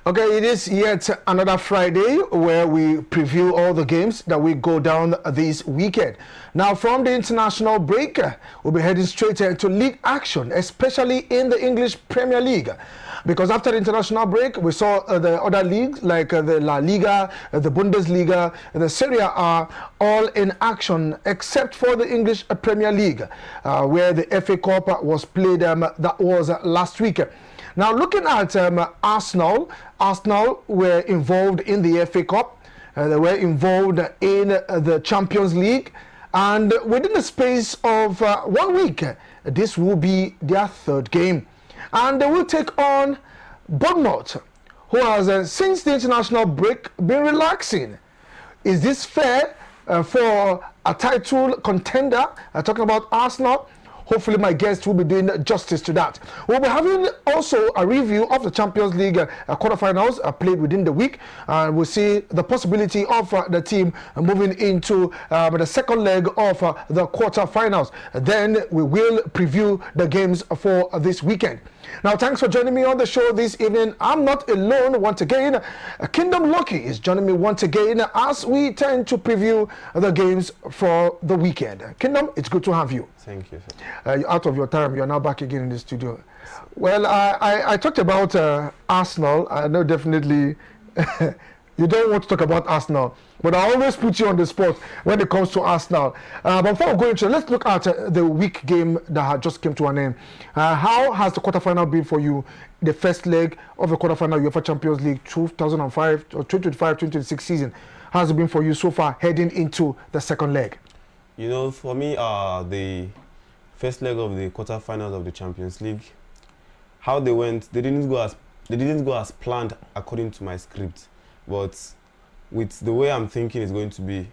Okay, it is yet another Friday where we preview all the games that will go down this weekend. Now, from the international break, we'll be heading straight to league action, especially in the English Premier League. Because after the international break, we saw the other leagues like the La Liga, the Bundesliga, the Serie A, all in action, except for the English Premier League, where the FA Cup was played, that was last week. Now, looking at Arsenal were involved in the FA Cup. They were involved in the Champions League. And within the space of 1 week, this will be their third game. And they will take on Bournemouth, who has, since the international break, been relaxing. Is this fair for a title contender? Talking about Arsenal. Hopefully my guest will be doing justice to that. We'll be having also a review of the Champions League quarterfinals played within the week. We'll see the possibility of the team moving into the second leg of the quarterfinals. Then we will preview the games for this weekend. Now, thanks for joining me on the show this evening. I'm not alone once again. Kingdom Lucky is joining me once again as we tend to preview the games for the weekend. Kingdom, it's good to have you. Thank you, sir. You're out of your time. You're now back again in the studio. Well, I talked about Arsenal. I know definitely you don't want to talk about Arsenal, but I always put you on the spot when it comes to Arsenal. But before we go into it, let's look at the week game that had just came to an end. How has the quarterfinal been for you? The first leg of the quarterfinal UEFA Champions League 2005 or 2025-2026 season. How has it been for you so far heading into the second leg? You know, for me, the first leg of the quarterfinals of the Champions League, how they went, they didn't go as planned according to my script. But with the way I'm thinking it's going to be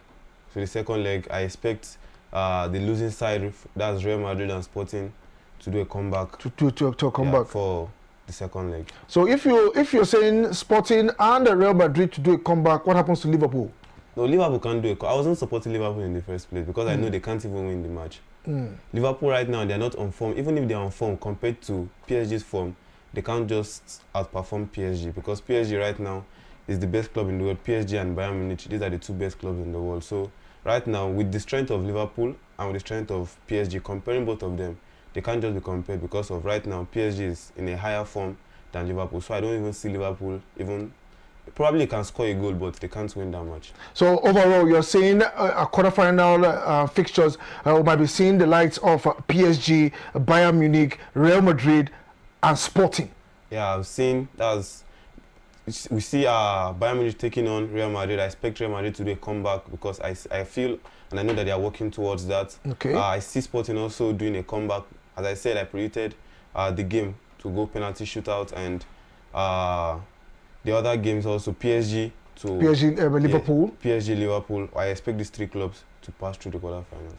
for the second leg, I expect the losing side, that's Real Madrid and Sporting, to do a comeback. To come back for the second leg. So if you're saying Sporting and Real Madrid to do a comeback, what happens to Liverpool? No, Liverpool can't do it. I wasn't supporting Liverpool in the first place because I know they can't even win the match. Liverpool right now, they're not on form. Even if they're on form compared to PSG's form, they can't just outperform PSG because PSG right now is the best club in the world. PSG and Bayern Munich, these are the two best clubs in the world. So right now, with the strength of Liverpool and with the strength of PSG, comparing both of them, they can't just be compared because of right now, PSG is in a higher form than Liverpool. So I don't even see Liverpool even, probably can score a goal, but they can't win that much. So overall, you're saying a quarterfinal fixtures, we might be seeing the likes of PSG, Bayern Munich, Real Madrid, and Sporting. Yeah, I've seen we see Bayern Munich taking on Real Madrid. I expect Real Madrid to do a comeback because I feel and I know that they are working towards that. Okay. I see Sporting also doing a comeback. As I said, I predicted the game to go penalty shootout, and the other games also PSG Liverpool. PSG Liverpool. I expect these three clubs to pass through the quarterfinals.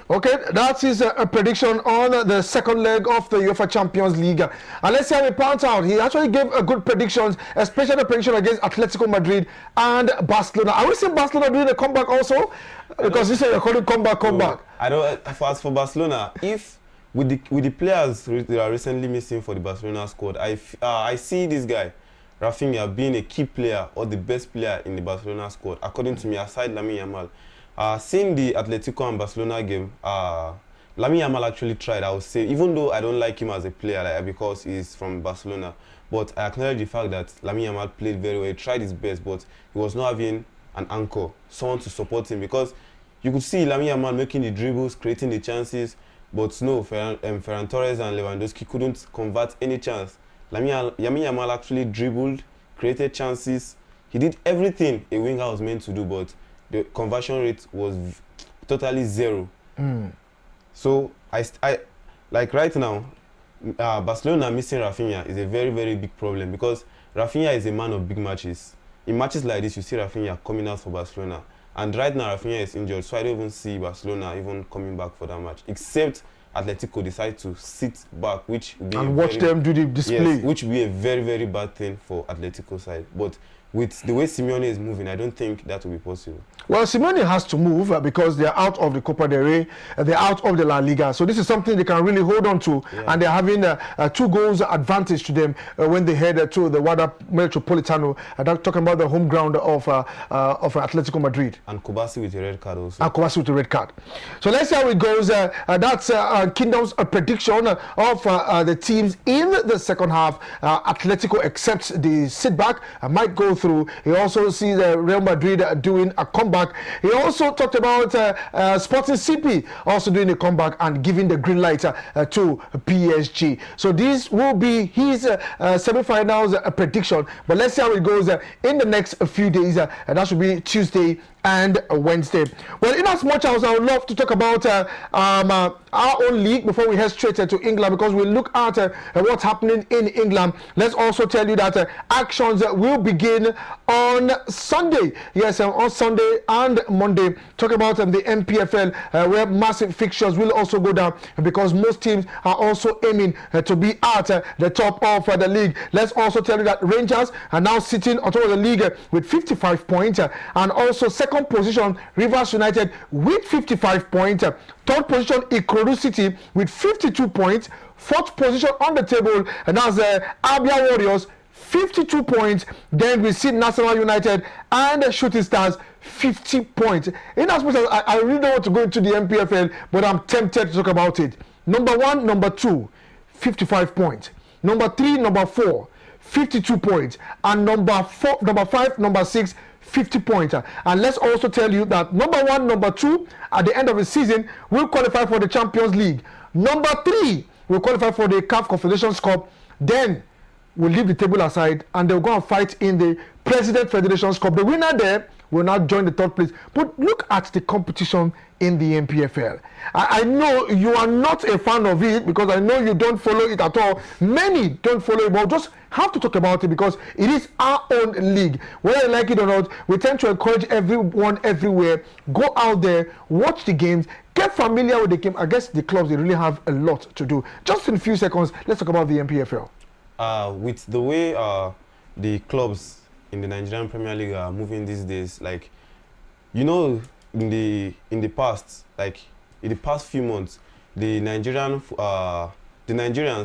Okay, that is a prediction on the second leg of the UEFA Champions League. And let's see how he pans out. He actually gave a good predictions, especially the prediction against Atletico Madrid and Barcelona. Are we seeing Barcelona doing a comeback also? Because you said you're calling comeback. I don't. As for Barcelona, if with the players that are recently missing for the Barcelona squad, I see this guy Rafinha being a key player or the best player in the Barcelona squad, according to me, aside Lamine Yamal. Seeing the Atletico and Barcelona game, Lamine Yamal actually tried, I would say, even though I don't like him as a player because he's from Barcelona, but I acknowledge the fact that Lamine Yamal played very well. He tried his best, but he was not having an anchor, someone to support him, because you could see Lamine Yamal making the dribbles, creating the chances, but no, Ferran Torres and Lewandowski couldn't convert any chance. Lamine Yamal actually dribbled, created chances. He did everything a winger was meant to do, but the conversion rate was totally zero. So I like right now, Barcelona missing Rafinha is a very, very big problem because Rafinha is a man of big matches. In matches like this, you see Rafinha coming out for Barcelona, and right now Rafinha is injured, so I don't even see Barcelona even coming back for that match, except Atletico decide to sit back, which would be and watch them do the display. Yes, which would be a very, very bad thing for Atletico side. But with the way Simeone is moving, I don't think that will be possible. Well, Simeone has to move because they're out of the Copa del Rey, they're out of the La Liga. So this is something they can really hold on to, and they're having 2 goals advantage to them when they head to the Wanda Metropolitano. Talking about the home ground of Atletico Madrid. And Kubasi with a red card also. And Kubasi with a red card. So let's see how it goes. That's Kingdom's prediction of the teams in the second half. Atletico accepts the setback, might go through. He also sees Real Madrid doing a comeback. He also talked about Sporting CP also doing a comeback and giving the green light to PSG. So these will be his semi-finals prediction. But let's see how it goes in the next few days. That should be Tuesday and Wednesday. Well, in as much as I would love to talk about our own league before we head straight to England, because we look at what's happening in England, let's also tell you that actions will begin on Sunday. Yes, on Sunday and Monday. Talk about the MPFL, where massive fixtures will also go down because most teams are also aiming to be at the top of the league. Let's also tell you that Rangers are now sitting on top of the league with 55 points, and also second position Rivers United with 55 points. Third position Ikorodu City with 52 points. Fourth position on the table, and that's Abia Warriors, 52 points. Then we see National United and Shooting Stars, 50 points. In as much as I really don't want to go into the MPFL, but I'm tempted to talk about it. Number 1, number 2, 55 points. Number 3, number 4, 52 points. And number 5, number 6, 50 points. And let's also tell you that number 1, number 2 at the end of the season will qualify for the Champions League. Number 3 will qualify for the CAF Confederations Cup. Then we'll leave the table aside and they'll go and fight in the President Federations Cup. The winner there will now join the third place. But look at the competition in the MPFL. I know you are not a fan of it because I know you don't follow it at all. Many don't follow it, but just have to talk about it because it is our own league. Whether you like it or not, we tend to encourage everyone everywhere. Go out there, watch the games, get familiar with the game. I guess the clubs, they really have a lot to do. Just in a few seconds, let's talk about the MPFL. With the way the clubs in the Nigerian Premier League are moving these days, like, you know, in the past few months, the Nigerians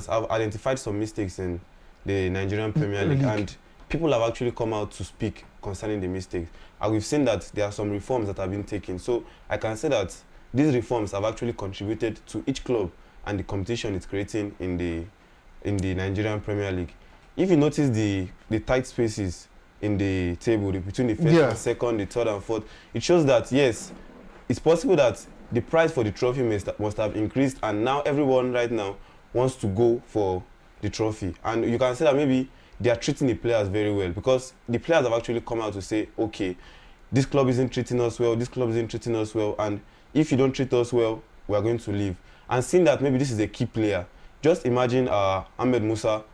have identified some mistakes in the Nigerian Premier League, and people have actually come out to speak concerning the mistakes. And we've seen that there are some reforms that have been taken. So I can say that these reforms have actually contributed to each club and the competition it's creating in the Nigerian Premier League. If you notice the tight spaces in the table between the first and second, the third and fourth, it shows that yes, it's possible that the price for the trophy must have increased, and now everyone right now wants to go for the trophy. And you can say that maybe they are treating the players very well because the players have actually come out to say, okay, this club isn't treating us well, this club isn't treating us well, and if you don't treat us well, we are going to leave. And seeing that maybe this is a key player, just imagine Ahmed Musa,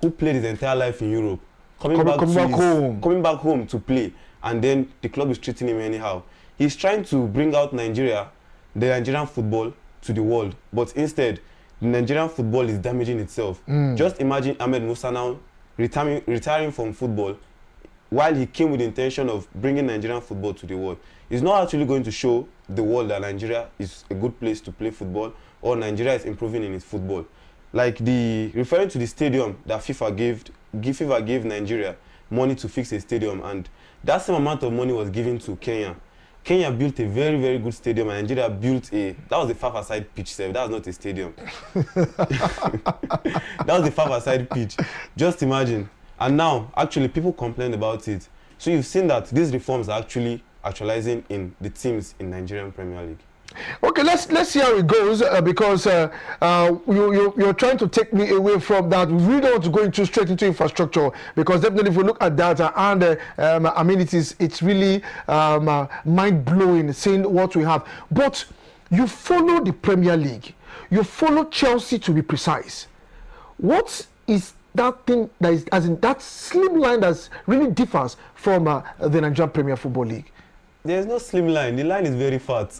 who played his entire life in Europe, coming back home to play, and then the club is treating him anyhow. He's trying to bring out the Nigerian football to the world, but instead, the Nigerian football is damaging itself. Just imagine Ahmed Musa now retiring from football while he came with the intention of bringing Nigerian football to the world. He's not actually going to show the world that Nigeria is a good place to play football or Nigeria is improving in its football. Like referring to the stadium that FIFA gave Nigeria money to fix a stadium, and that same amount of money was given to Kenya. Kenya built a very, very good stadium, and Nigeria built that was a five-a-side pitch, sir. That was not a stadium. That was a five-a-side pitch. Just imagine. And now, actually, people complained about it. So you've seen that these reforms are actually actualizing in the teams in Nigerian Premier League. Okay, let's see how it goes because you're trying to take me away from that. We really don't want to go straight into infrastructure because definitely if we look at data and amenities, it's really mind-blowing seeing what we have. But you follow the Premier League. You follow Chelsea to be precise. What is that thing that is, as in that slim line that really differs from the Nigerian Premier Football League? There's no slim line. The line is very fat.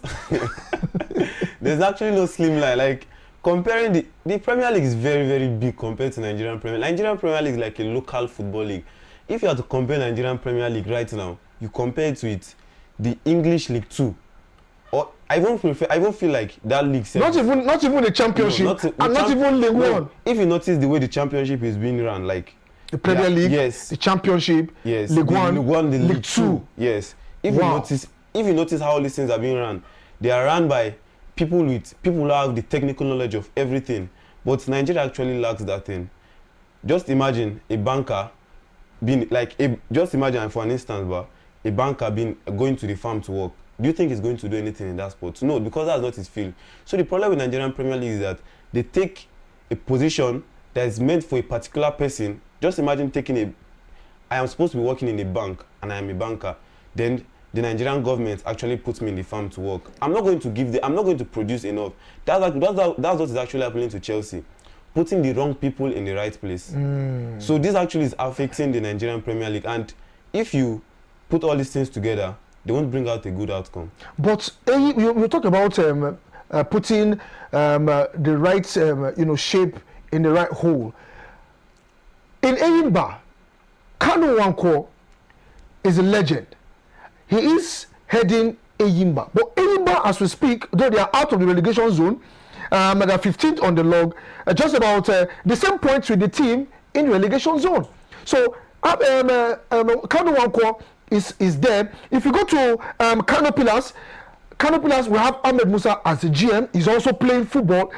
There's actually no slim line. Like, comparing the Premier League is very, very big compared to Nigerian Premier League. Nigerian Premier League is like a local football league. If you are to compare Nigerian Premier League right now, you compare it with the English League 2. Or I won't feel like that league. Not even the championship, not even League One. If you notice the way the championship is being run, like the Premier League, yes, the championship, yes, League One, the League 2, yes. If you notice how all these things are being run, they are run by people who have the technical knowledge of everything. But Nigeria actually lacks that thing. Just imagine a banker being just imagine for an instance, but a banker going to the farm to work. Do you think he's going to do anything in that sport? No, because that's not his field. So the problem with Nigerian Premier League is that they take a position that is meant for a particular person. Just imagine I am supposed to be working in a bank and I am a banker. Then the Nigerian government actually puts me in the farm to work. I'm not going to produce enough. That's what is actually happening to Chelsea. Putting the wrong people in the right place. So this actually is affecting the Nigerian Premier League. And if you put all these things together, they won't bring out a good outcome. But you talk about putting the right shape in the right hole. In Ijomah, Kanu Nwankwo is a legend. He is heading Ijomah. But Ijomah, as we speak, though they are out of the relegation zone, they are 15th on the log, just about the same points with the team in the relegation zone. So Kanu Nwankwo is there. If you go to Kano Pillars, we have Ahmed Musa as the GM. He's also playing football.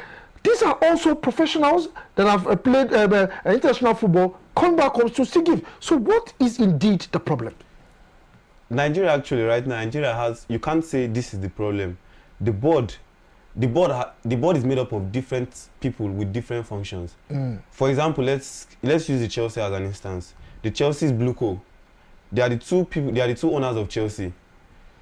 These are also professionals that have played international football. Come back home to still give. So what is indeed the problem? Nigeria actually right now, you can't say this is the problem. The board is made up of different people with different functions. For example, let's use the Chelsea as an instance. The Chelsea's Blue Co. They are the two owners of Chelsea.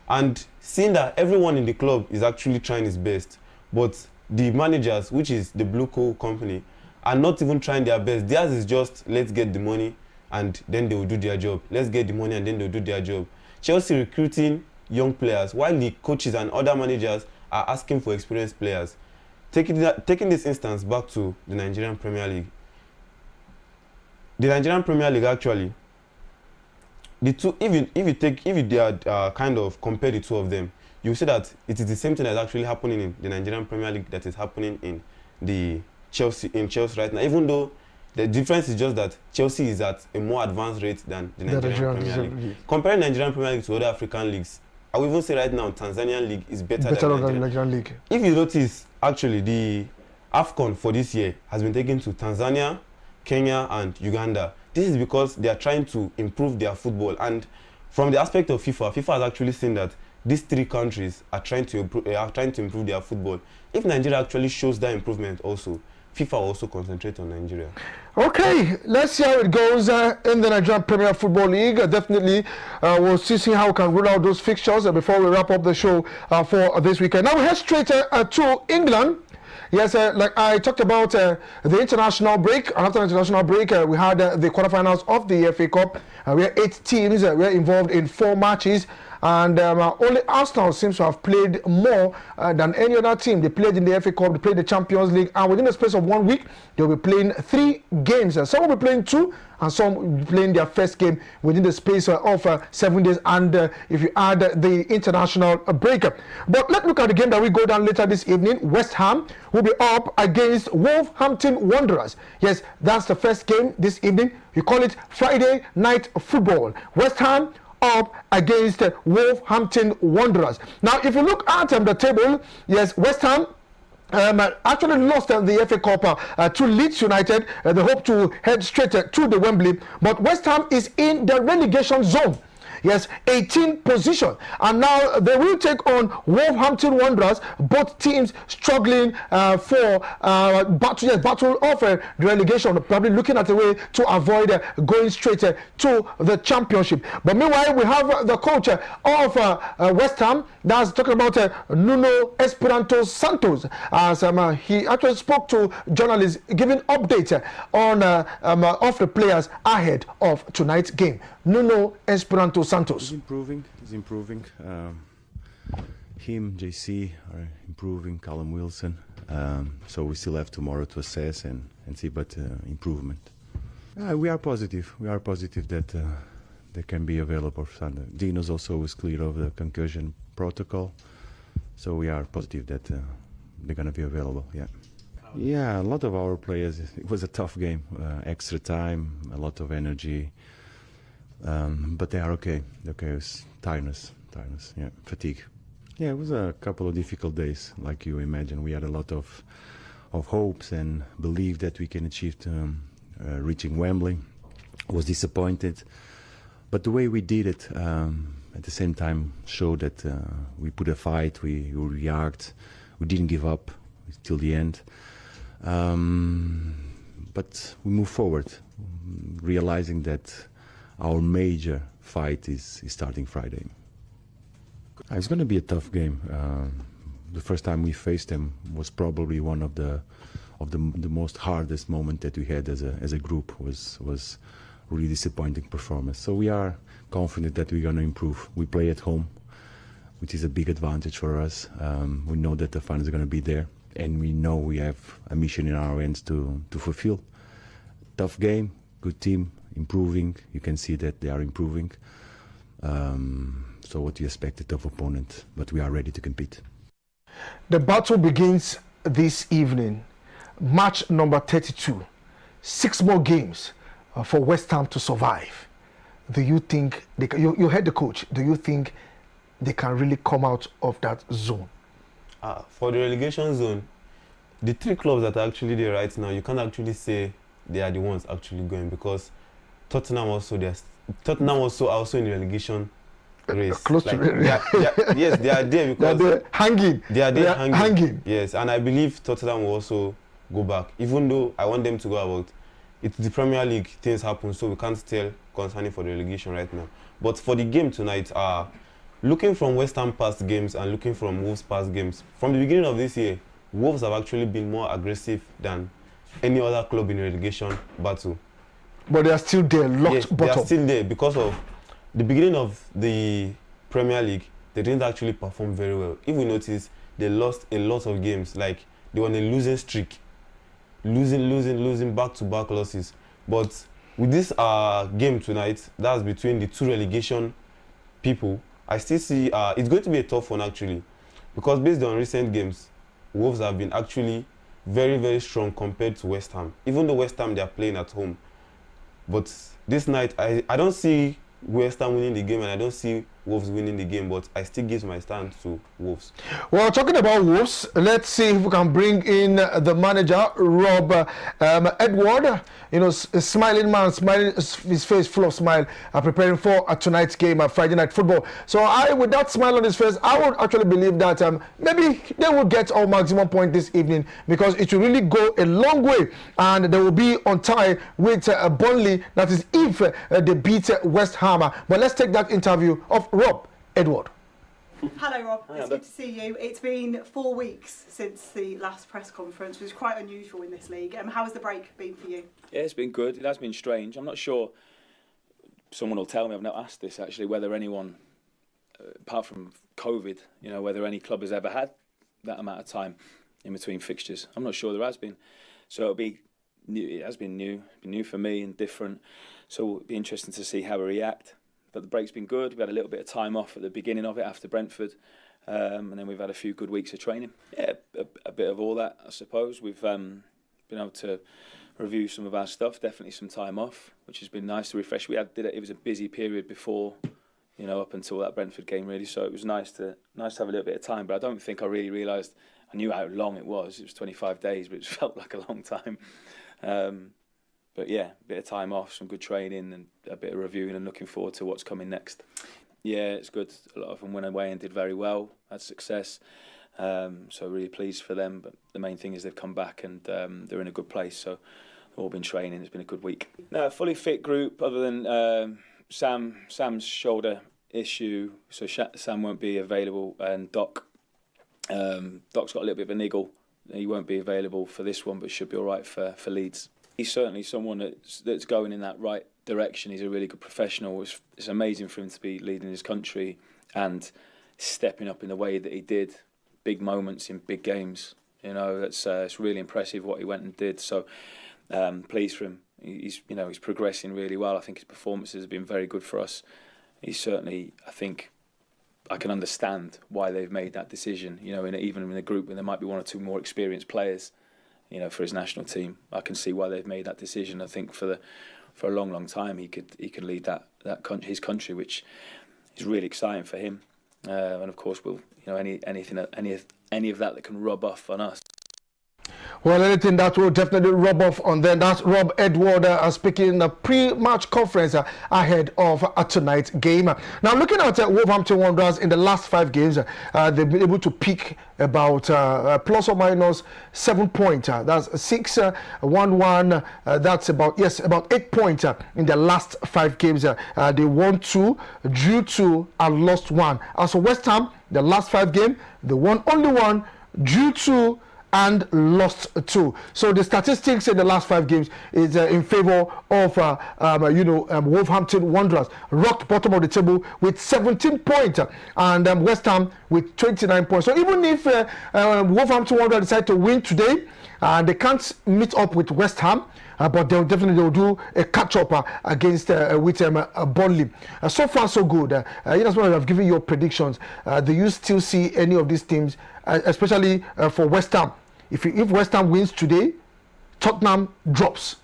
And seeing that everyone in the club is actually trying his best, but the managers, which is the Blue Co company, are not even trying their best. Theirs is just, let's get the money and then they will do their job. Let's get the money and then they'll do their job. Chelsea recruiting young players, while the coaches and other managers are asking for experienced players. Taking this instance back to the Nigerian Premier League. The Nigerian Premier League actually, the two, if you kind of compare the two of them, you see that it is the same thing that's actually happening in the Nigerian Premier League that is happening in Chelsea right now. Even though the difference is just that Chelsea is at a more advanced rate than the Nigerian Premier League. Comparing Nigerian Premier League to other African leagues, I will even say right now Tanzanian league is better than the Nigerian league. If you notice, actually the AFCON for this year has been taken to Tanzania, Kenya and Uganda. This is because they are trying to improve their football, and from the aspect of FIFA has actually seen that these three countries are trying to improve their football. If Nigeria actually shows that improvement also, FIFA will also concentrate on Nigeria. Okay, let's see how it goes in the Nigerian Premier Football League. Definitely, we'll see how we can rule out those fixtures before we wrap up the show for this weekend. Now we head straight to England. Yes, like I talked about the international break, and after the international break, we had the quarterfinals of the FA Cup. We had 8 teams were involved in 4 matches, and only Arsenal seems to have played more than any other team. They played in the FA Cup, they played the Champions League, and within the space of 1 week, they'll be playing 3 games. Some will be playing 2, and some will be playing their first game within the space of 7 days, and if you add the international break. But let's look at the game that we go down later this evening. West Ham will be up against Wolverhampton Wanderers. Yes, that's the first game this evening. We call it Friday Night Football. West Ham up against Wolverhampton Wanderers. Now, if you look at the table, yes, West Ham actually lost the FA Cup to Leeds United. They hope to head straight to the Wembley, but West Ham is in the relegation zone. Yes, 18th position, and now they will take on Wolverhampton Wanderers. Both teams struggling for battle of the relegation, probably looking at a way to avoid going straight to the championship. But meanwhile, we have the coach of West Ham, that's talking about Nuno Espirito Santos, as he actually spoke to journalists, giving updates on of the players ahead of tonight's game. Nuno Espirito Santos. He's improving. Him, JC are improving. Callum Wilson. So we still have tomorrow to assess and see, but improvement. We are positive. We are positive that they can be available for Sunday. Dino's also was clear of the concussion protocol, so we are positive that they're going to be available. Yeah. Yeah, a lot of our players. It was a tough game. Extra time, a lot of energy, but they are okay. Okay, it was tiredness. Yeah, fatigue. Yeah, it was a couple of difficult days, like you imagine. We had a lot of hopes and belief that we can achieve reaching Wembley. Was disappointed, but the way we did it at the same time showed that we put a fight, we react, we didn't give up till the end. But we move forward, realizing that our major fight is starting Friday. It's going to be a tough game. The first time we faced them was probably one of the most hardest moment that we had as a group. Was really disappointing performance. So we are confident that we're going to improve. We play at home, which is a big advantage for us. We know that the fans are going to be there, and we know we have a mission in our hands to fulfill. Tough game, good team, improving. You can see that they are improving. So what do you expect a tough opponent, but we are ready to compete. The battle begins this evening, match number 32. 6 more games for West Ham to survive. Do you think they can, you heard the coach? Do you think they can really come out of that zone? For the relegation zone, the 3 clubs that are actually there right now, you can't actually say they are the ones actually going, because Tottenham also are also in the relegation race. Close like, to yes, they are there because they're hanging. They are there hanging. Yes, and I believe Tottenham will also go back. Even though I want them to go about, it's the Premier League, things happen, so we can't tell concerning for the relegation right now. But for the game tonight, looking from West Ham past games and looking from Wolves past games, from the beginning of this year, Wolves have actually been more aggressive than any other club in the relegation battle. But they are still there, locked bottom. They are still there because of the beginning of the Premier League. They didn't actually perform very well. If we notice, they lost a lot of games. Like, they were on a losing streak. Losing back-to-back losses. But with this game tonight, that's between the 2 relegation people, I still see it's going to be a tough one actually. Because based on recent games, Wolves have been actually very, very strong compared to West Ham. Even though West Ham, they are playing at home. But this night, I don't see West Ham winning the game, and I don't see Wolves winning the game, but I still give my stand to Wolves. Well, talking about Wolves, let's see if we can bring in the manager, Rob Edward. You know, a smiling man, smiling, his face full of smile, preparing for tonight's game at Friday Night Football. So with that smile on his face, I would actually believe that maybe they will get our maximum point this evening, because it will really go a long way, and they will be on tie with Burnley. That is if they beat West Ham. But let's take that interview of Rob Edward. Hello Rob, it's good to see you. It's been 4 weeks since the last press conference, which is quite unusual in this league. How has the break been for you? Yeah, it's been good. It has been strange. I'm not sure, someone will tell me, I've not asked this actually, whether anyone, apart from COVID, you know, whether any club has ever had that amount of time in between fixtures. I'm not sure there has been. So it'll be new. It has been new for me and different. So it'll be interesting to see how we react. But the break's been good. We had a little bit of time off at the beginning of it after Brentford, and then we've had a few good weeks of training. Yeah, a bit of all that, I suppose. We've been able to review some of our stuff. Definitely some time off, which has been nice to refresh. It was a busy period before, you know, up until that Brentford game really. So it was nice to have a little bit of time. But I don't think I really realised. I knew how long it was. It was 25 days, but it felt like a long time. But yeah, a bit of time off, some good training and a bit of reviewing and looking forward to what's coming next. Yeah, it's good. A lot of them went away and did very well, had success. So really pleased for them. But the main thing is they've come back and they're in a good place. So they've all been training. It's been a good week. No, fully fit group other than Sam's shoulder issue. So Sam won't be available, and Doc's got a little bit of a niggle. He won't be available for this one, but should be all right for Leeds. He's certainly someone that's going in that right direction. He's a really good professional. It's amazing for him to be leading his country and stepping up in the way that he did. Big moments in big games. You know, it's really impressive what he went and did. So pleased for him. He's progressing really well. I think his performances have been very good for us. He's certainly, I think, I can understand why they've made that decision. Even in a group where there might be one or two more experienced players, for his national team, I can see why they've made that decision. I think for a long time he could lead his country, which is really exciting for him. And of course, any of that can rub off on us. Well, anything that will definitely rub off on them. That's Rob Edward speaking in the pre-match conference ahead of tonight's game. Now, looking at Wolverhampton Wanderers in the last 5 games, they've been able to peak about plus or minus 7 points. That's 6-1-1. That's about 8 points in the last 5 games. They won 2, drew 2, and lost 1. As for West Ham, the last 5 games, they won only 1, drew 2, and lost 2. So the statistics in the last 5 games is in favor of Wolverhampton Wanderers. Rocked bottom of the table with 17 points, and West Ham with 29 points. So even if Wolverhampton Wanderers decide to win today, they can't meet up with West Ham. But they'll do a catch-up against Burnley. So far, so good. That's why I've given you predictions. Do you still see any of these teams, especially for West Ham? If West Ham wins today, Tottenham drops,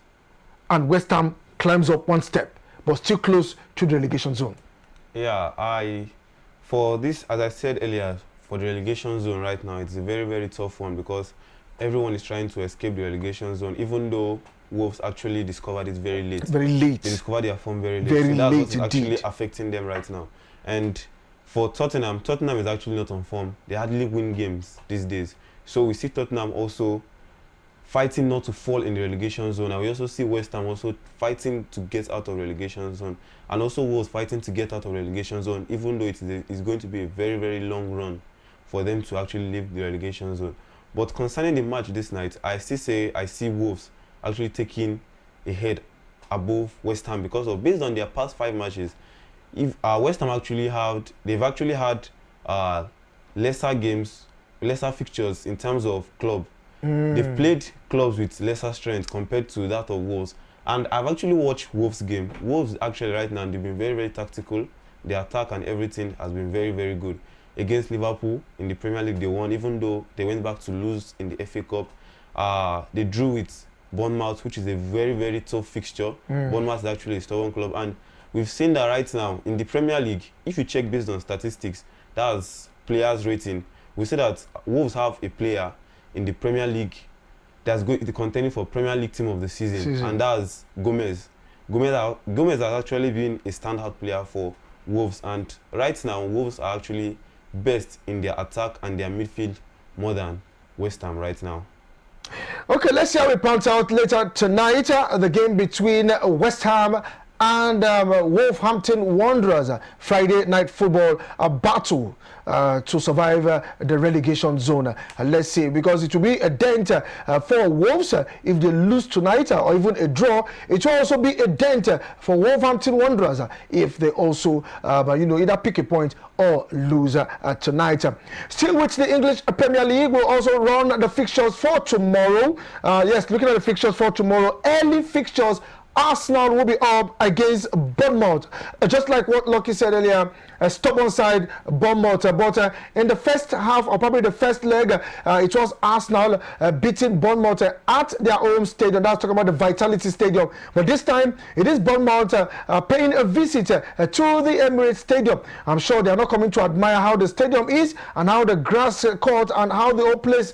and West Ham climbs up 1 step, but still close to the relegation zone. Yeah, for this, as I said earlier, for the relegation zone right now, it's a very, very tough one because everyone is trying to escape the relegation zone, even though Wolves actually discovered it very late. Very late. They discovered their form very late. Very so that's late what's actually affecting them right now. And for Tottenham is actually not on form. They hardly win games these days. So we see Tottenham also fighting not to fall in the relegation zone. And we also see West Ham also fighting to get out of relegation zone. And also Wolves fighting to get out of relegation zone, even though it's going to be a very, very long run for them to actually leave the relegation zone. But concerning the match this night, I still say I see Wolves actually taking a head above West Ham because based on their past 5 matches, if West Ham they've actually had lesser games, lesser fixtures in terms of club. They've played clubs with lesser strength compared to that of Wolves. And I've actually watched Wolves' game. Wolves actually right now, they've been very, very tactical. Their attack and everything has been very, very good. Against Liverpool in the Premier League, they won, even though they went back to lose in the FA Cup. They drew with Bournemouth, which is a very, very tough fixture. Bournemouth is actually a stubborn club. And we've seen that right now in the Premier League, if you check based on statistics, that's players' rating. We see that Wolves have a player in the Premier League that's contending for Premier League Team of the Season. And that's Gomez. Gomez has actually been a standout player for Wolves. And right now, Wolves are actually best in their attack and their midfield more than West Ham right now. Okay, let's see how it pans out later tonight. The game between West Ham and Wolverhampton Wanderers. Friday night football, a battle to survive the relegation zone. Let's see, because it will be a dent for Wolves if they lose tonight, or even a draw. It will also be a dent for Wolverhampton Wanderers if they also either pick a point or lose tonight. Still with the English Premier League, we'll also run the fixtures for tomorrow. Looking at the fixtures for tomorrow, early fixtures. Arsenal will be up against Bournemouth. Just like what Lucky said earlier, a stubborn side, Bournemouth. But in the first half, or probably the first leg, it was Arsenal beating Bournemouth at their home stadium. That's talking about the Vitality Stadium. But this time, it is Bournemouth paying a visit to the Emirates Stadium. I'm sure they are not coming to admire how the stadium is and how the grass court and how the whole place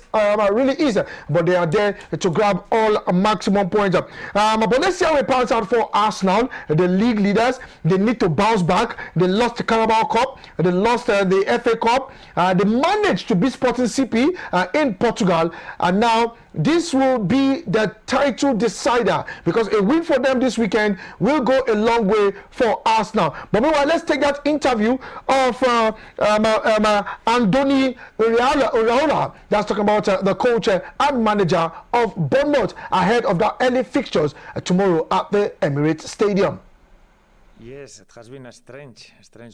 really is. But they are there to grab all maximum points. But let's see how it pans out for Arsenal, the league leaders. They need to bounce back. They lost the Carabao Cup, they lost the FA Cup, they managed to beat Sporting CP in Portugal, and now this will be the title decider, because a win for them this weekend will go a long way for Arsenal. But meanwhile, let's take that interview of Andoni Iraola, that's talking about the coach and manager of Bournemouth ahead of the early fixtures tomorrow at the Emirates Stadium. Yes, it has been a strange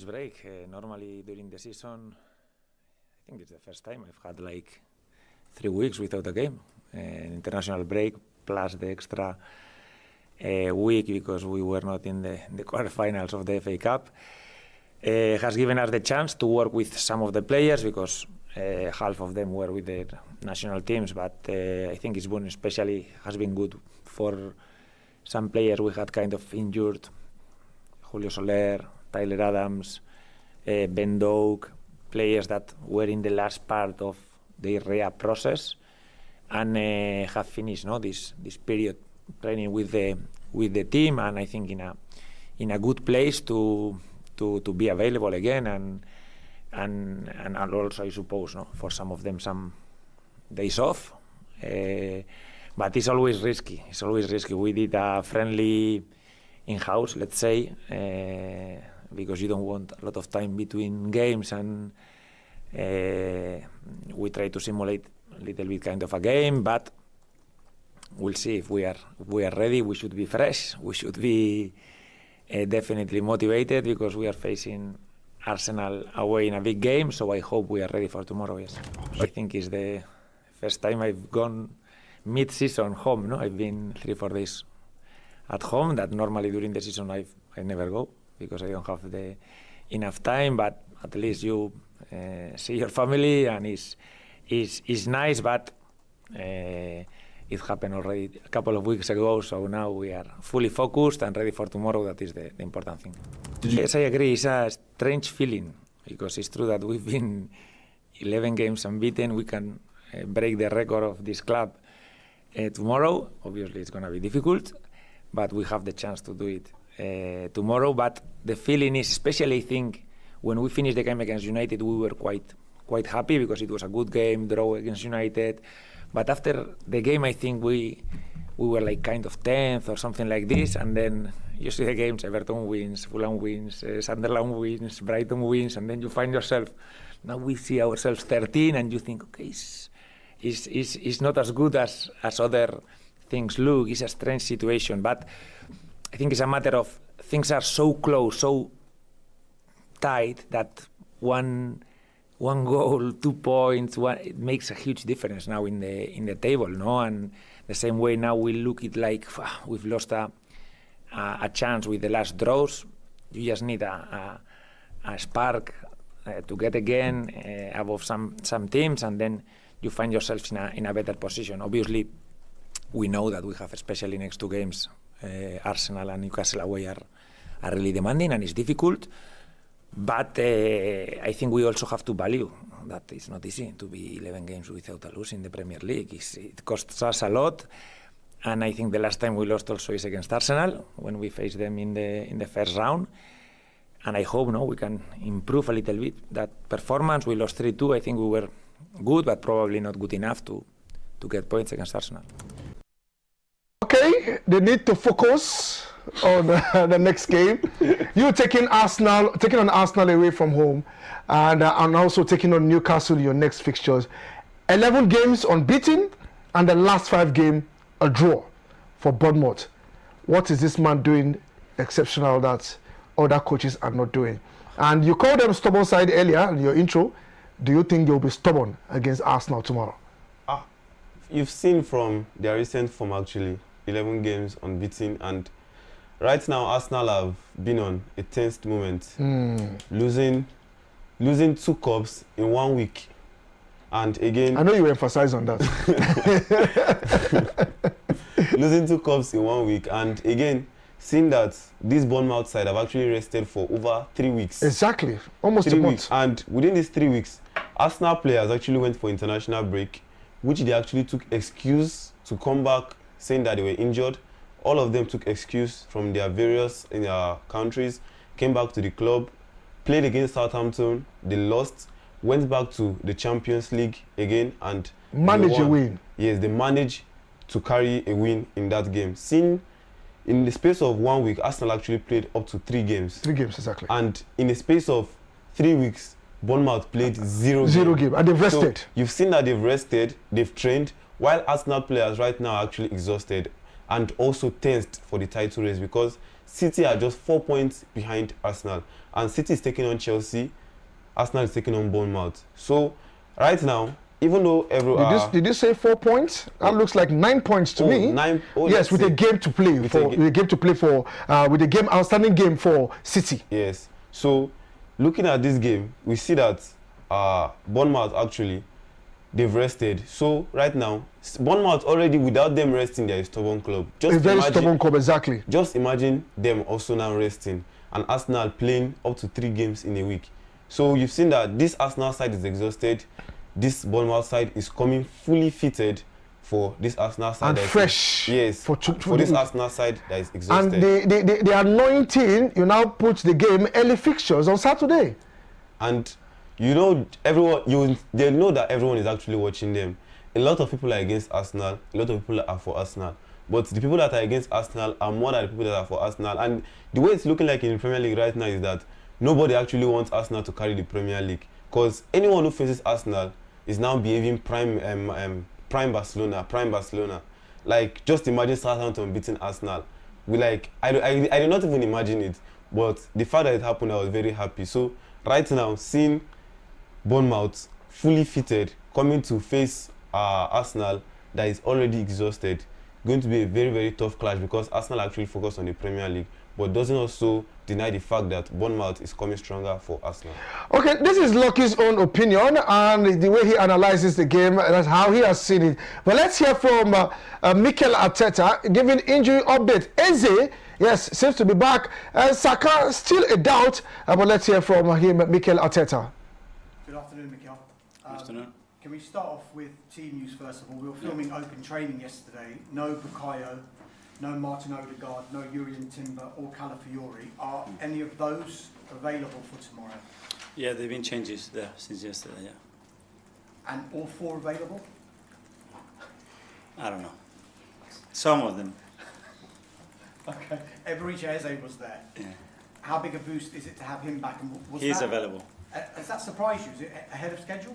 break. Normally during the season, I think it's the first time I've had like 3 weeks without a game. An international break plus the extra week because we were not in the quarterfinals of the FA Cup. Has given us the chance to work with some of the players because half of them were with the national teams, but I think it's been especially has been good for some players we had kind of injured. Julio Soler, Tyler Adams, Ben Doak, players that were in the last part of their rehab process and have finished this period training with the team, and I think in a good place to be available again and also I suppose for some of them some days off. But it's always risky. It's always risky. We did a friendly in-house, let's say, because you don't want a lot of time between games, and we try to simulate a little bit kind of a game, but we'll see if we are ready. We should be fresh. We should be definitely motivated because we are facing Arsenal away in a big game, so I hope we are ready for tomorrow, yes. I think it's the first time I've gone mid-season home, no? I've been 3-4 days at home that normally during the season I never go because I don't have enough time, but at least you see your family and it's nice, but it happened already a couple of weeks ago, so now we are fully focused and ready for tomorrow. That is the important thing. Yes, I agree. It's a strange feeling because it's true that we've been 11 games unbeaten. We can break the record of this club tomorrow. Obviously, it's going to be difficult, but we have the chance to do it tomorrow. But the feeling is, especially I think, when we finished the game against United, we were quite happy because it was a good game, draw against United. But after the game, I think we were like kind of 10th or something like this. And then you see the games, Everton wins, Fulham wins, Sunderland wins, Brighton wins, and then you find yourself, now we see ourselves 13, and you think, okay, it's not as good as other things look. It's a strange situation. But I think it's a matter of things are so close, so tight that one goal, 2 points, it makes a huge difference now in the table, no? And the same way now we look it like we've lost a chance with the last draws. You just need a spark to get again above some teams, and then you find yourself in a better position. Obviously, we know that we have, especially next 2 games, Arsenal and Newcastle away are really demanding and it's difficult. But I think we also have to value that it's not easy to be 11 games without a lose in the Premier League. It costs us a lot, and I think the last time we lost also is against Arsenal when we faced them in the first round. And I hope we can improve a little bit that performance. We lost 3-2. I think we were good, but probably not good enough to get points against Arsenal. Okay, they need to focus on the next game. You're taking on Arsenal away from home, and also taking on Newcastle in your next fixtures. 11 games unbeaten, and the last 5 games a draw for Bournemouth. What is this man doing exceptional that other coaches are not doing? And you called them a stubborn side earlier in your intro. Do you think they'll be stubborn against Arsenal tomorrow? You've seen from their recent form actually, 11 games unbeaten, and right now, Arsenal have been on a tense moment, losing 2 cups in 1 week, and again. I know you emphasize on that. Losing 2 cups in 1 week, and again, seeing that this Bournemouth side have actually rested for over 3 weeks. Exactly, almost 3 a month. weeks. And within these 3 weeks, Arsenal players actually went for international break, which they actually took excuse to come back, saying that they were injured. All of them took excuse from their various countries, came back to the club, played against Southampton, they lost, went back to the Champions League again, and managed a win. Yes, they managed to carry a win in that game. In the space of 1 week, Arsenal actually played up to 3 games. 3 games, exactly. And in the space of 3 weeks, Bournemouth played 0 game, and they've rested. So you've seen that they've rested, they've trained, while Arsenal players right now are actually exhausted and also tensed for the title race because City are just 4 points behind Arsenal, and City is taking on Chelsea, Arsenal is taking on Bournemouth. So right now, even though Did you say 4 points? That looks like 9 points to me. Yes, with a game to play with a game outstanding game for City. Yes. So looking at this game, we see that Bournemouth actually they've rested. So right now, Bournemouth already without them resting, they're a stubborn club. A very stubborn club, exactly. Just imagine them also now resting, and Arsenal playing up to 3 games in a week. So you've seen that this Arsenal side is exhausted. This Bournemouth side is coming fully fitted for this Arsenal side. And fresh. Yes. For this Arsenal side that is exhausted. And the anointing, you now put the game early fixtures on Saturday. And you know, they know that everyone is actually watching them. A lot of people are against Arsenal. A lot of people are for Arsenal. But the people that are against Arsenal are more than the people that are for Arsenal. And the way it's looking like in the Premier League right now is that nobody actually wants Arsenal to carry the Premier League. Because anyone who faces Arsenal is now behaving prime Barcelona. Like, just imagine Southampton beating Arsenal. I do not even imagine it. But the fact that it happened, I was very happy. So right now, seeing Bournemouth fully fitted coming to face Arsenal that is already exhausted, going to be a very, very tough clash, because Arsenal actually focus on the Premier League, but doesn't also deny the fact that Bournemouth is coming stronger for Arsenal. Okay, this is Lucky's own opinion and the way he analyzes the game. That's how he has seen it. But let's hear from Mikel Arteta giving injury update. Eze, yes, seems to be back. Saka, still a doubt. But let's hear from him, Mikel Arteta. Good afternoon, Mikel. Good afternoon. Can we start off with team news first of all? We were filming open training yesterday. No Bukayo, no Martin Odegaard, no Jurrien Timber or Calafiori. Are any of those available for tomorrow? Yeah, there have been changes there since yesterday, yeah. And all 4 available? I don't know. Some of them. Okay. Eberiche Eze was there. Yeah. How big a boost is it to have him back? And He's available. Has that surprised you? Is it ahead of schedule?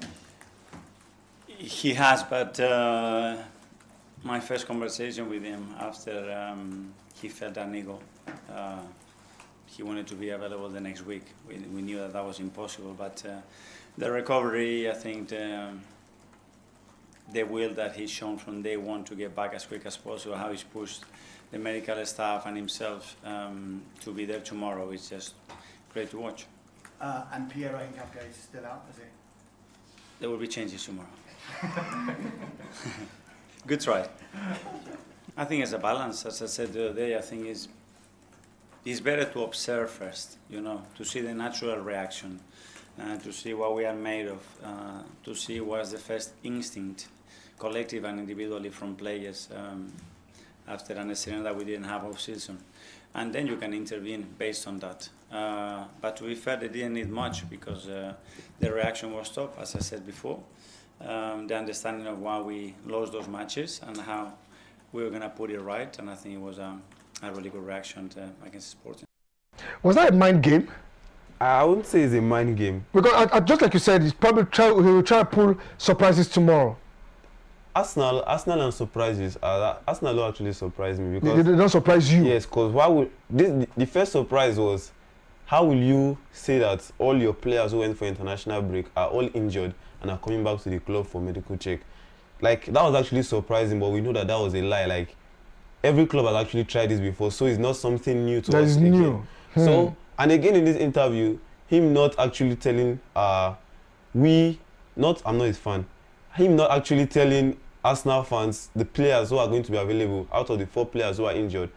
He has, but my first conversation with him after he felt that niggle, he wanted to be available the next week. We knew that was impossible, but the recovery, I think the will that he's shown from day one to get back as quick as possible, how he's pushed the medical staff and himself to be there tomorrow, is just great to watch. And Piero Hincapié is still out, is he? There will be changes tomorrow. Good try. I think it's a balance, as I said the other day. I think it's better to observe first, you know, to see the natural reaction, to see what we are made of, to see what's the first instinct, collective and individually, from players after understanding that we didn't have off-season. And then you can intervene based on that. But to be fair, they didn't need much, because the reaction was top, as I said before. The understanding of why we lost those matches and how we were going to put it right, and I think it was a really good reaction against Sporting. Was that a mind game? I wouldn't say it's a mind game. Because just like you said, he will try to pull surprises tomorrow. Arsenal and surprises. Arsenal don't actually surprise me, because they don't surprise you. Yes, because the first surprise was, how will you say that all your players who went for international break are all injured and are coming back to the club for medical check? Like, that was actually surprising, but we know that was a lie. Like, every club has actually tried this before, so it's not something new to us. That is new. So, and again in this interview, him not actually telling I'm not his fan. Him not actually telling Arsenal fans the players who are going to be available out of the 4 players who are injured.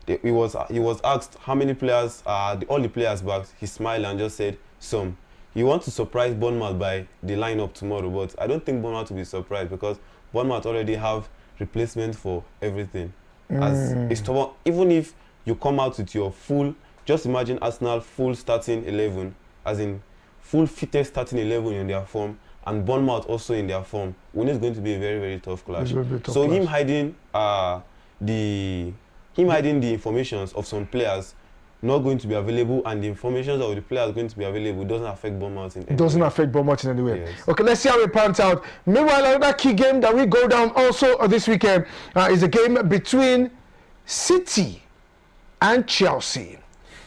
He was asked how many players are all the players back. He smiled and just said some. He wants to surprise Bournemouth by the lineup tomorrow, but I don't think Bournemouth will be surprised, because Bournemouth already have replacement for everything. Even if you come out with your full, just imagine Arsenal full starting 11, as in full fitted starting 11 in their form, and Bournemouth also in their form. We know it's going to be a very, very tough clash. So him hiding the informations of some players not going to be available, and the information of the players going to be available doesn't affect Bournemouth in any way. Doesn't affect Bournemouth in any way. Yes. Okay, let's see how it pans out. Meanwhile, another key game that we go down also this weekend is a game between City and Chelsea.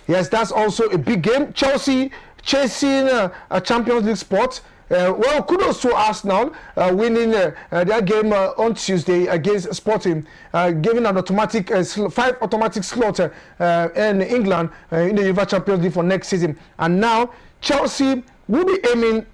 Yes, that's also a big game. Chelsea chasing a Champions League spot. Well, kudos to Arsenal winning their game on Tuesday against Sporting, giving an automatic 5 automatic slot in England in the UEFA Champions League for next season. And now Chelsea will be aiming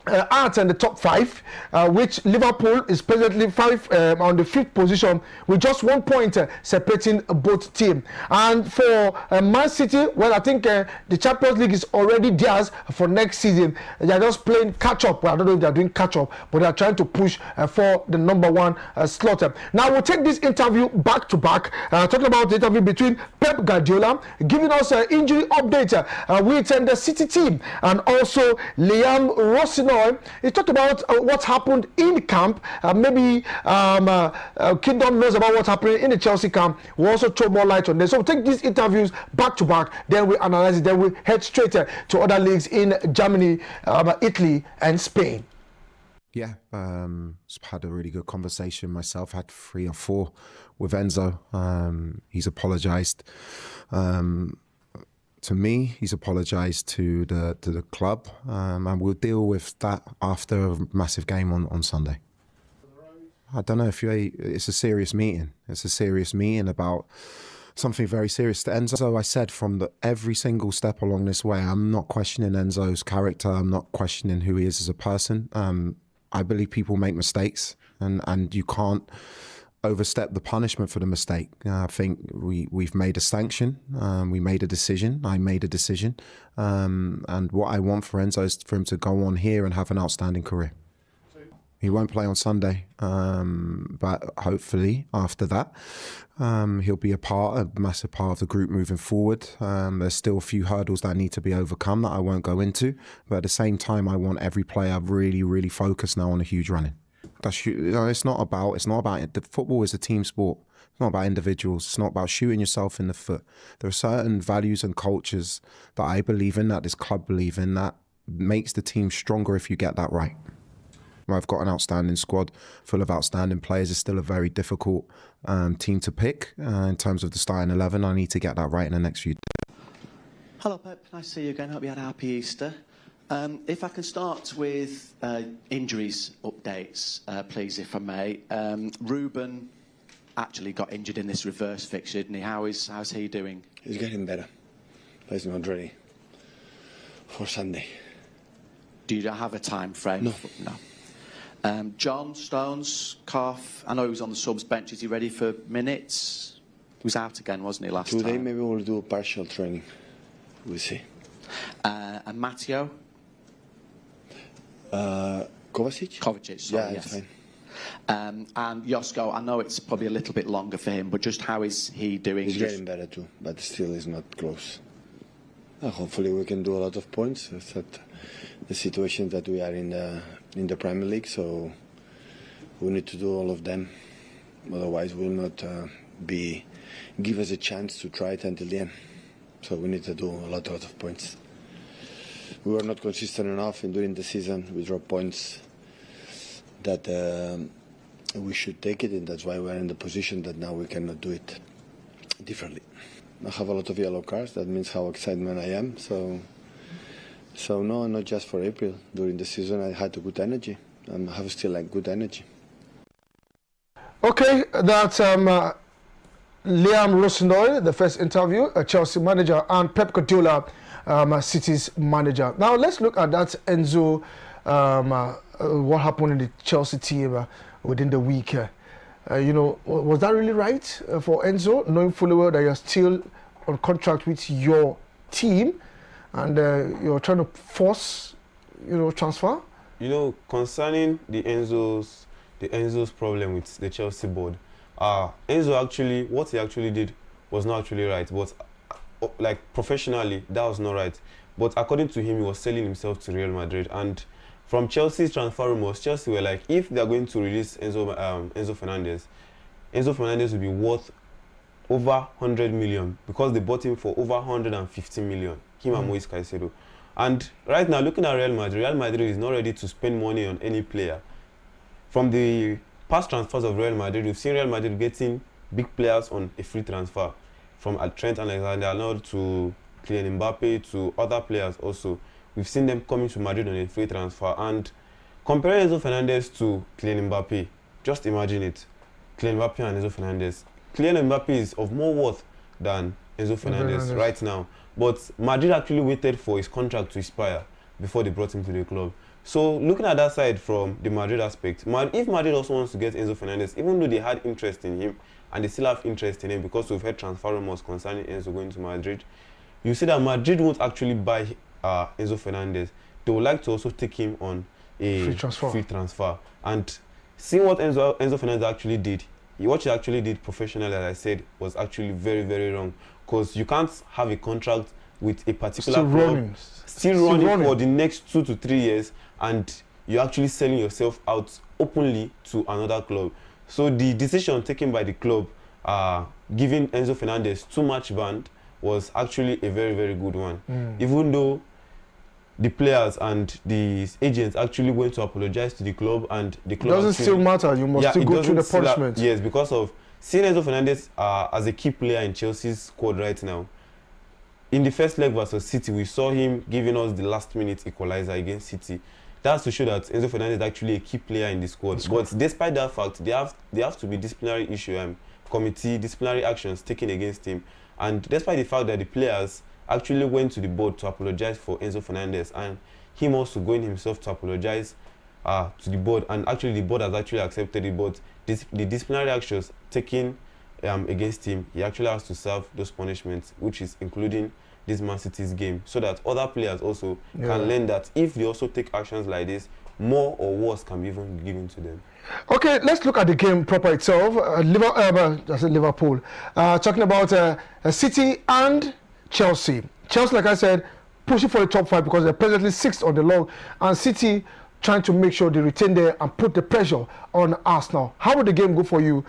at in the top 5, which Liverpool is presently on the 5th position with just 1 point separating both teams. And for Man City, well, I think the Champions League is already theirs for next season. They are just playing catch up. Well, I don't know if they are doing catch up, but they are trying to push for the number 1 slot. Now we'll take this interview back to back, talking about the interview between Pep Guardiola giving us an injury update with the City team, and also Liam Rossino. He talked about what happened in camp. Maybe Kingdom knows about what's happening in the Chelsea camp. We'll also throw more light on this. So we'll take these interviews back to back, then we analyze it, then we head straight to other leagues in Germany, Italy, and Spain. Yeah, had a really good conversation myself. Had 3 or 4 with Enzo. He's apologised to me. He's apologised to the club, and we'll deal with that after a massive game on Sunday. I don't know if it's a serious meeting. It's a serious meeting about something very serious to Enzo. I said from every single step along this way, I'm not questioning Enzo's character. I'm not questioning who he is as a person. I believe people make mistakes, and you can't overstep the punishment for the mistake. I think we've made a sanction. We made a decision. I made a decision. And what I want for Enzo is for him to go on here and have an outstanding career. He won't play on Sunday, but hopefully after that, he'll be a massive part of the group moving forward. There's still a few hurdles that need to be overcome that I won't go into, but at the same time, I want every player really, really focused now on a huge running. It's not about it. The football is a team sport. It's not about individuals. It's not about shooting yourself in the foot. There are certain values and cultures that I believe in, that this club believe in, that makes the team stronger if you get that right. I've got an outstanding squad full of outstanding players. It's still a very difficult team to pick in terms of the starting 11. I need to get that right in the next few days. Hello, Pep. Nice to see you again. Hope you had a happy Easter. If I can start with injuries updates, please, if I may. Ruben actually got injured in this reverse fixture, didn't he? How's he doing? He's getting better, but he's not ready for Sunday. Do you have a time frame? No. John Stones, calf. I know he was on the subs bench. Is he ready for minutes? He was out again, wasn't he, last time? Today maybe we'll do partial training. We'll see. And Matteo? Kovacic? Sorry, yeah, yes. It's fine. And Josko, I know it's probably a little bit longer for him, but just how is he doing? He's getting better too, but still is not close. Hopefully we can do a lot of points. It's at the situation that we are in the Premier League, so we need to do all of them. Otherwise, we will not give us a chance to try it until the end. So we need to do a lot of points. We were not consistent enough during the season. We dropped points that we should take it, and that's why we're in the position that now we cannot do it differently. I have a lot of yellow cards. That means how excited I am. So no, not just for April. During the season, I had a good energy. I have still good energy. Okay, that's Liam Rossinoy, the first interview, a Chelsea manager, and Pep Guardiola, City's manager. Now let's look at that Enzo. What happened in the Chelsea team within the week? Was that really right for Enzo, knowing fully well that you're still on contract with your team and you're trying to force, transfer? Concerning the Enzo's problem with the Chelsea board, Enzo actually, what he actually did was not actually right, but professionally, that was not right. But according to him, he was selling himself to Real Madrid, and from Chelsea's transfer rumors, Chelsea were like, if they are going to release Enzo Fernandez will be worth over 100 million because they bought him for over 150 million, him and Moise Caicedo. And right now, looking at Real Madrid is not ready to spend money on any player. From the past transfers of Real Madrid, we've seen Real Madrid getting big players on a free transfer, from Trent Alexander-Arnold to Kylian Mbappe to other players also. we've seen them coming to Madrid on a free transfer. And comparing Enzo Fernandez to Kylian Mbappe, just imagine it. Kylian Mbappe and Enzo Fernandez. Kylian Mbappe is of more worth than Enzo Fernandez right now. But Madrid actually waited for his contract to expire before they brought him to the club. So looking at that side from the Madrid aspect, if Madrid also wants to get Enzo Fernandez, even though they had interest in him, and they still have interest in him because we've heard transfer rumors concerning Enzo going to Madrid, you see that Madrid won't actually buy Enzo Fernandez. They would like to also take him on a free transfer. And seeing what Enzo Fernandez actually did, what he actually did professionally, as I said, was actually very, very wrong. Because you can't have a contract with a particular club still running for the next 2 to 3 years, and you're actually selling yourself out openly to another club. So the decision taken by the club, giving Enzo Fernandez too much band, was actually a very, very good one. Even though the players and the agents actually went to apologize to the club, and the club doesn't still matter. You must still go through the punishment. Yes, because of seeing Enzo Fernandez as a key player in Chelsea's squad right now. In the first leg versus City, we saw him giving us the last-minute equalizer against City. That's to show that Enzo Fernandez is actually a key player in the squad. But despite that fact, there have to be disciplinary disciplinary actions taken against him. And despite the fact that the players actually went to the board to apologize for Enzo Fernandez, and him also going himself to apologize to the board, and actually the board has actually accepted it, but the disciplinary actions taken against him, he actually has to serve those punishments, which is including this Man City's game, so that other players also can learn that if they also take actions like this, more or worse can be even given to them. Okay, let's look at the game proper itself. Liverpool. Talking about City and Chelsea. Chelsea, like I said, pushing for the top 5 because they're presently 6th on the log, and City trying to make sure they retain there and put the pressure on Arsenal. How would the game go for you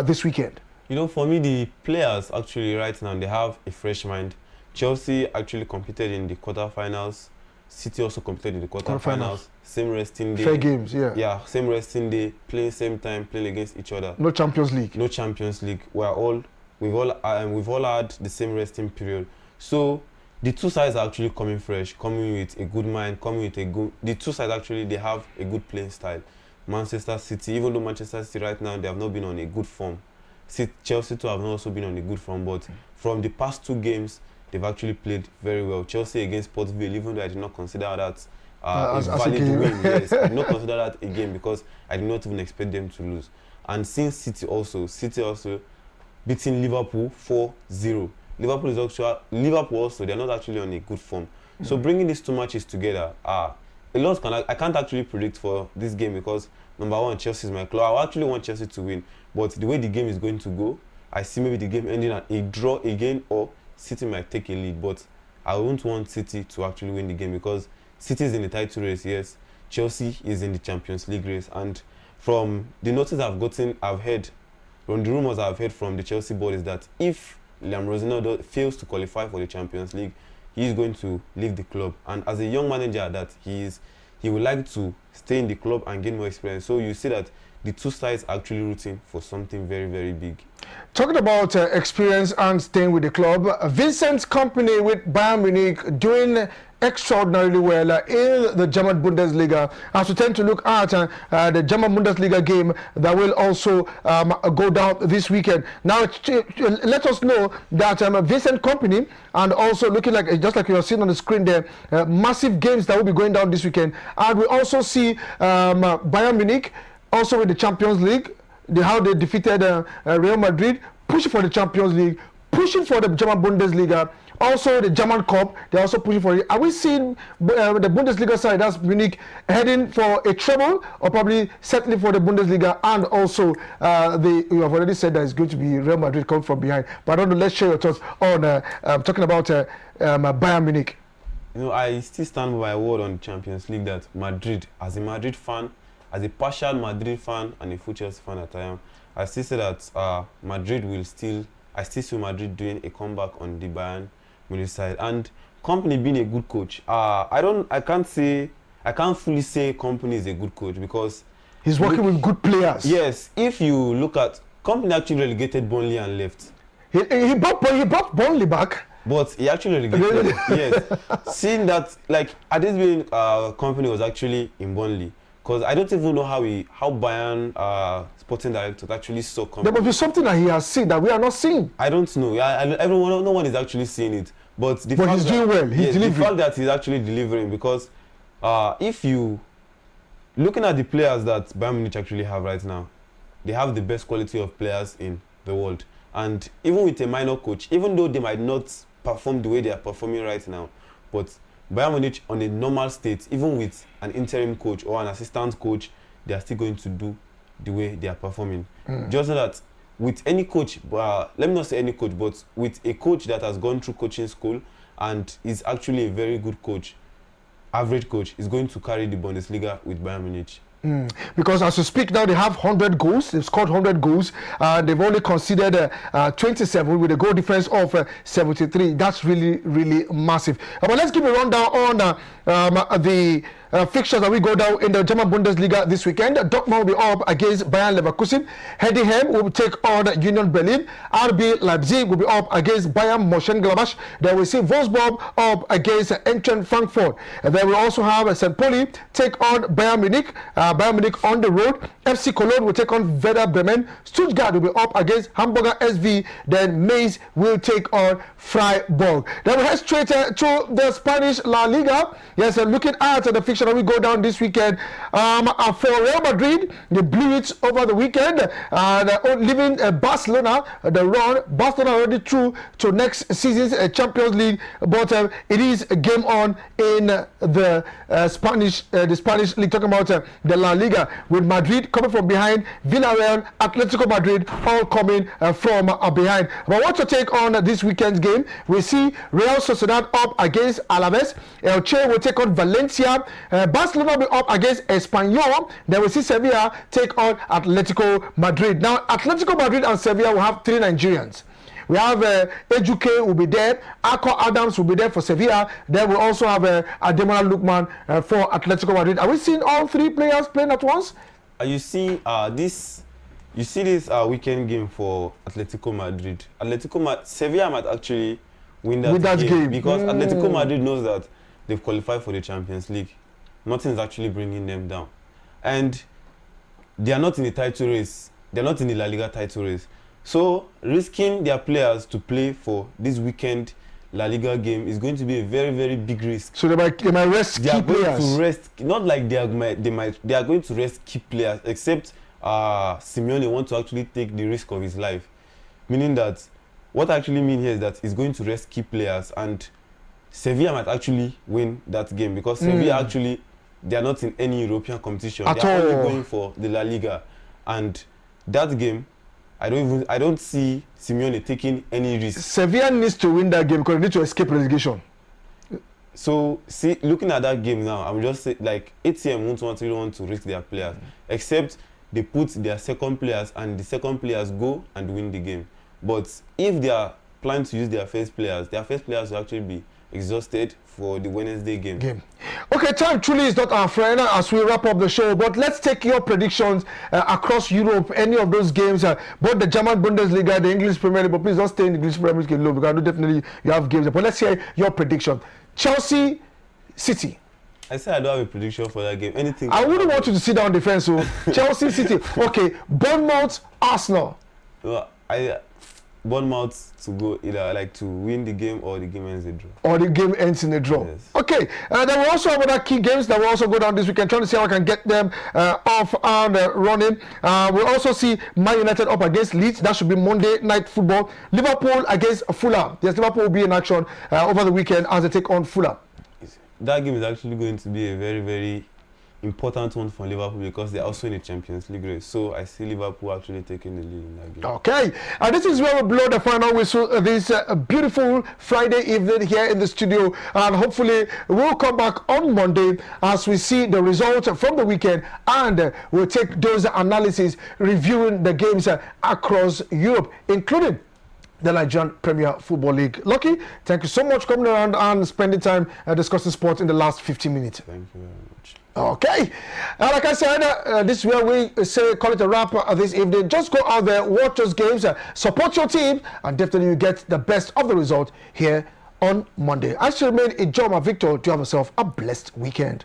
this weekend? You know, for me, the players actually right now, they have a fresh mind. Chelsea actually competed in the quarterfinals. City also competed in the quarterfinals. Same resting day. Fair games, yeah. Yeah, same resting day, playing same time, playing against each other. No Champions League. No Champions League. We've all had the same resting period. So the two sides are actually coming fresh, coming with a good mind, coming with a good. The two sides actually, they have a good playing style. Manchester City, even though Manchester City right now, they have not been on a good form. Chelsea too have not also been on a good form, but from the past 2 games, they've actually played very well. Chelsea against Port Vale, even though I did not consider that a valid win. Yes, I did not consider that a game because I did not even expect them to lose. And since City also beating Liverpool 4-0. Liverpool also, they're not actually on a good form. So bringing these 2 matches together, I can't actually predict for this game because number 1, Chelsea is my club. I actually want Chelsea to win, but the way the game is going to go, I see maybe the game ending at a draw again, or City might take a lead. But I won't want City to actually win the game because City is in the title race, yes. Chelsea is in the Champions League race, and from the notice I've heard, from the rumors I've heard from the Chelsea board, is that if Liam Rosenior fails to qualify for the Champions League, he is going to leave the club. And as a young manager that he would like to stay in the club and gain more experience. So you see that the two sides are actually rooting for something very, very big. Talking about experience and staying with the club, Vincent's company with Bayern Munich doing extraordinarily well in the German Bundesliga. As we tend to look at the German Bundesliga game that will also go down this weekend. Now, let us know that Vincent company, and also looking like, just like you are seeing on the screen there, massive games that will be going down this weekend. And we also see Bayern Munich also with the Champions League, how they defeated Real Madrid, pushing for the Champions League, pushing for the German Bundesliga, also the German Cup, they're also pushing for it. Are we seeing the Bundesliga side, that's Munich, heading for a treble, or probably settling for the Bundesliga, and also you have already said that it's going to be Real Madrid coming from behind. But I don't know, let's share your thoughts on talking about Bayern Munich. You know, I still stand by my word on the Champions League that Madrid, as a Madrid fan, as a partial Madrid fan and a full Chelsea fan that I am, I still say that I still see Madrid doing a comeback on the Bayern Munich side. And Company being a good coach, I can't fully say Company is a good coach because he's working with good players. Yes, if you look at Company actually relegated Burnley and left. He brought Burnley back. But he actually regretted. Yes. Seeing that, like, Adesina company was actually in Burnley. Because I don't even know how Bayern sporting director actually saw company. There must be something that he has seen that we are not seeing. I don't know. No one is actually seeing it. But he's doing well. He's delivering. The fact that he's actually delivering, because if you looking at the players that Bayern Munich actually have right now, they have the best quality of players in the world. And even with a minor coach, even though they might not perform the way they are performing right now, but Bayern Munich on a normal state, even with an interim coach or an assistant coach, they are still going to do the way they are performing. Just so that with any coach, let me not say any coach, but with a coach that has gone through coaching school and is actually a very good coach, average coach, is going to carry the Bundesliga with Bayern Munich. Because as we speak now, they have 100 goals. They've scored 100 goals. They've only conceded 27 with a goal difference of 73. That's really, really massive. But let's give a rundown on the fixtures that we go down in the German Bundesliga this weekend. Dortmund will be up against Bayern Leverkusen. Heidenheim will take on Union Berlin. RB Leipzig will be up against Bayern Mönchengladbach. Then we see Wolfsburg up against Eintracht Frankfurt. And then we also have St. Pauli take on Bayern Munich. Bayern Munich on the road. FC Cologne will take on Werder Bremen. Stuttgart will be up against Hamburger SV. Then Mainz will take on Freiburg. Then we head straight to the Spanish La Liga. Yes, looking at the fixture that we go down this weekend. For Real Madrid, they blew it over the weekend. Leaving Barcelona the run. Barcelona already through to next season's Champions League, but it is a game on in the Spanish league. Talking about the La Liga, with Madrid coming from behind, Villarreal, Atletico Madrid all coming from behind. But what's your take on this weekend's game? We see Real Sociedad up against Alaves. Elche will take on Valencia. Barcelona will be up against Espanyol. Then we see Sevilla take on Atletico Madrid. Now, Atletico Madrid and Sevilla will have 3 Nigerians. We have Ejuke will be there. Akko Adams will be there for Sevilla. Then we also have Ademola Lookman for Atletico Madrid. Are we seeing all 3 players playing at once? You see this weekend game for Atletico Madrid. Sevilla might actually win that game because Atletico Madrid knows that they've qualified for the Champions League. Nothing is actually bringing them down, and they are not in the title race. They are not in the La Liga title race. So risking their players to play for this weekend La Liga game is going to be a very, very big risk. So they might rest key players. Not like they are going to rest key players, except Simeone wants to actually take the risk of his life. Meaning that what I actually mean here is that he's going to rest key players, and Sevilla might actually win that game because Sevilla actually, they are not in any European competition. They are only going for the La Liga, and that game, I don't see Simeone taking any risk. Sevilla needs to win that game because they need to escape relegation. So, see, looking at that game now, I'm just saying, like, ATM won't really want to risk their players, except they put their second players and the second players go and win the game. But if they are planning to use their first players will actually be exhausted for the Wednesday game. Okay, time truly is not our friend as we wrap up the show, but let's take your predictions across Europe, any of those games, both the German Bundesliga, the English Premier League, but please don't stay in the English Premier League alone because I know definitely you have games, but let's hear your prediction. Chelsea, City. I said I don't have a prediction for that game. Anything. I wouldn't want you to sit down defense, so Chelsea, City. Okay, Bournemouth, Arsenal. Well, Bournemouth to go either like to win the game or the game ends in a draw. Or the game ends in a draw. Yes. Okay, then we also have other key games that will also go down this weekend. Trying to see how I can get them off and running. We'll also see Man United up against Leeds. That should be Monday Night Football. Liverpool against Fulham. Yes, Liverpool will be in action over the weekend as they take on Fulham. That game is actually going to be a very, very important one for Liverpool because they're also in the Champions League race. So I see Liverpool actually taking the lead in that game. Okay, and this is where we blow the final whistle this beautiful Friday evening here in the studio, and hopefully we'll come back on Monday as we see the results from the weekend, and we'll take those analyses reviewing the games across Europe, including the Nigerian Premier Football League. Lucky, thank you so much for coming around and spending time discussing sports in the last 15 minutes. Thank you very much. Okay, like I said, this is where we call it a wrap this evening. Just go out there, watch those games, support your team, and definitely you get the best of the result here on Monday. I shall remain Ijomah Victor. Do have yourself a blessed weekend.